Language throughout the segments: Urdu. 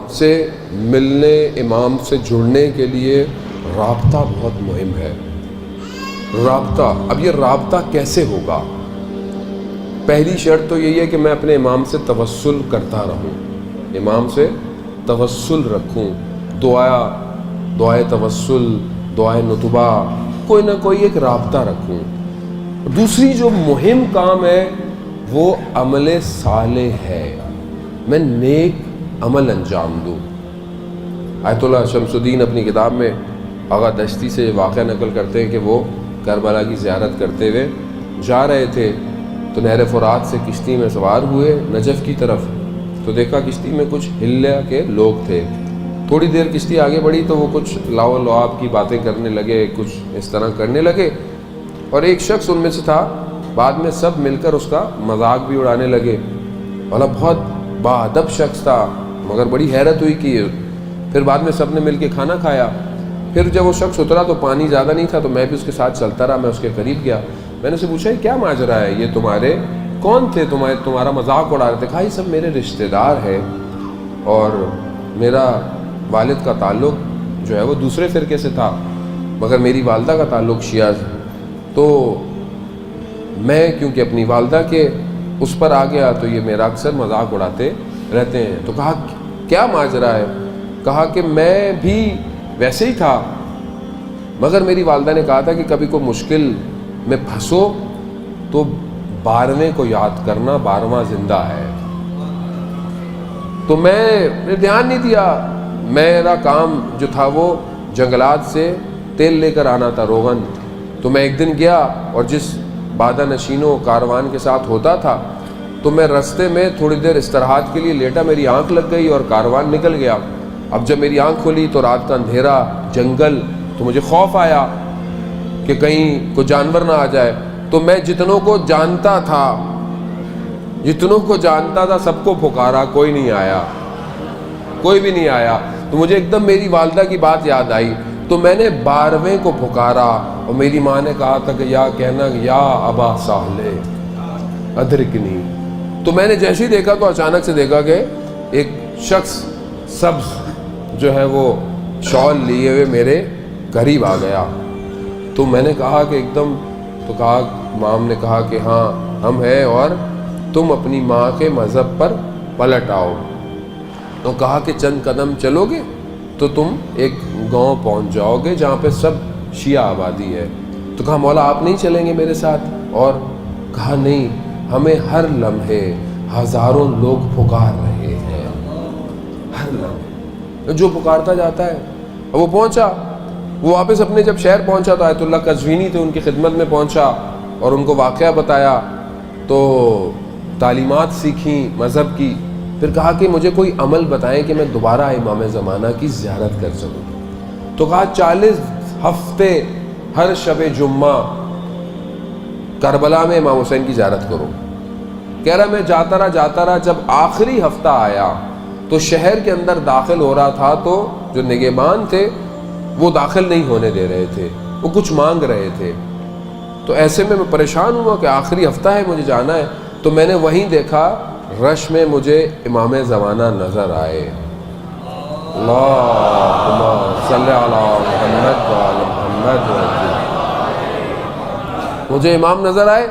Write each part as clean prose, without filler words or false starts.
سے ملنے، امام سے جڑنے کے لیے رابطہ بہت مہم ہے۔ رابطہ، اب یہ رابطہ کیسے ہوگا؟ پہلی شرط تو یہی ہے کہ میں اپنے امام سے توسل کرتا رہوں، امام سے توسل رکھوں، دعائے توسل، دعائے نطبہ، کوئی نہ کوئی ایک رابطہ رکھوں۔ دوسری جو مہم کام ہے وہ عمل صالح ہے، میں نیک عمل انجام دوں۔ آیت اللہ شمس الدین اپنی کتاب میں آغا دشتی سے واقعہ نقل کرتے ہیں کہ وہ کربلا کی زیارت کرتے ہوئے جا رہے تھے تو نہر فرات سے کشتی میں سوار ہوئے نجف کی طرف، تو دیکھا کشتی میں کچھ حلیہ کے لوگ تھے۔ تھوڑی دیر کشتی آگے بڑھی تو وہ کچھ لاو و لعاب کی باتیں کرنے لگے، کچھ اس طرح کرنے لگے، اور ایک شخص ان میں سے تھا، بعد میں سب مل کر اس کا مذاق بھی اڑانے لگے۔ والا بہت باادب شخص تھا، مگر بڑی حیرت ہوئی کہ پھر بعد میں سب نے مل کے کھانا کھایا۔ پھر جب وہ شخص اترا تو پانی زیادہ نہیں تھا، تو میں بھی اس کے ساتھ چلتا رہا، میں اس کے قریب گیا، میں نے اسے پوچھا یہ کیا ماجرا ہے، یہ تمہارے کون تھے، تمہارا مذاق اڑا رہے تھے؟ کہا یہ سب میرے رشتہ دار ہیں، اور میرا والد کا تعلق جو ہے وہ دوسرے فرقے سے تھا، مگر میری والدہ کا تعلق شیعہ سے، تو میں کیونکہ اپنی والدہ کے اس پر آ گیا تو یہ میرا اکثر مذاق اڑاتے رہتے ہیں۔ تو کہا کیا ماجرا ہے؟ کہا کہ میں بھی ویسے ہی تھا، مگر میری والدہ نے کہا تھا کہ کبھی کوئی مشکل میں پھنسو تو 12ویں کو یاد کرنا، 12واں زندہ ہے۔ تو میں نے دھیان نہیں دیا، میرا کام جو تھا وہ جنگلات سے تیل لے کر آنا تھا، روغن۔ تو میں ایک دن گیا اور جس بادہ نشینوں کاروان کے ساتھ ہوتا تھا، تو میں رستے میں تھوڑی دیر استراحت کے لیے لیٹا، میری آنکھ لگ گئی اور کاروان نکل گیا۔ اب جب میری آنکھ کھلی تو رات کا اندھیرا، جنگل، تو مجھے خوف آیا کہ کہیں کوئی جانور نہ آ جائے۔ تو میں جتنوں کو جانتا تھا سب کو پکارا، کوئی نہیں آیا، کوئی بھی نہیں آیا۔ تو مجھے ایک دم میری والدہ کی بات یاد آئی، تو میں نے 12ویں کو پکارا، اور میری ماں نے کہا تھا کہ یا ابا صالح ادرکنی۔ تو میں نے جیسے ہی دیکھا تو اچانک سے دیکھا کہ ایک شخص سبز جو ہے وہ شال لیے ہوئے میرے قریب آ گیا۔ تو میں نے کہا کہ ایک دم، تو کہا امام نے کہا کہ ہاں ہم ہیں، اور تم اپنی ماں کے مذہب پر پلٹ آؤ۔ تو کہا کہ چند قدم چلو گے تو تم ایک گاؤں پہنچ جاؤ گے جہاں پہ سب شیعہ آبادی ہے۔ تو کہا مولا آپ نہیں چلیں گے میرے ساتھ؟ اور کہا نہیں، ہمیں ہر لمحے ہزاروں لوگ پکار رہے ہیں، ہر لمحے جو پکارتا جاتا ہے۔ اور وہ پہنچا، وہ واپس اپنے جب شہر پہنچا تو آیت اللہ قزوینی تھے، ان کی خدمت میں پہنچا اور ان کو واقعہ بتایا، تو تعلیمات سیکھیں مذہب کی۔ پھر کہا کہ مجھے کوئی عمل بتائیں کہ میں دوبارہ امام زمانہ کی زیارت کر سکوں۔ تو کہا 40 ہفتے ہر شب جمعہ کربلا میں امام حسین کی زیارت کرو۔ کہہ رہا میں جاتا رہا، جب آخری ہفتہ آیا تو شہر کے اندر داخل ہو رہا تھا، تو جو نگہبان تھے وہ داخل نہیں ہونے دے رہے تھے، وہ کچھ مانگ رہے تھے۔ تو ایسے میں پریشان ہوا کہ آخری ہفتہ ہے، مجھے جانا ہے۔ تو میں نے وہیں دیکھا، رش میں مجھے امام زمانہ نظر آئے۔ اللہم صلی علی محمد وعلی محمد وسلم۔ مجھے امام نظر آئے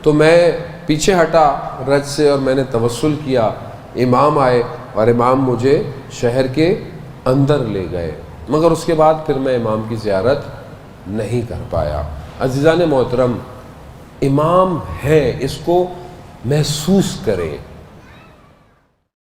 تو میں پیچھے ہٹا رج سے اور میں نے توسل کیا۔ امام آئے اور امام مجھے شہر کے اندر لے گئے، مگر اس کے بعد پھر میں امام کی زیارت نہیں کر پایا۔ عزیزان محترم، امام ہے، اس کو محسوس کریں۔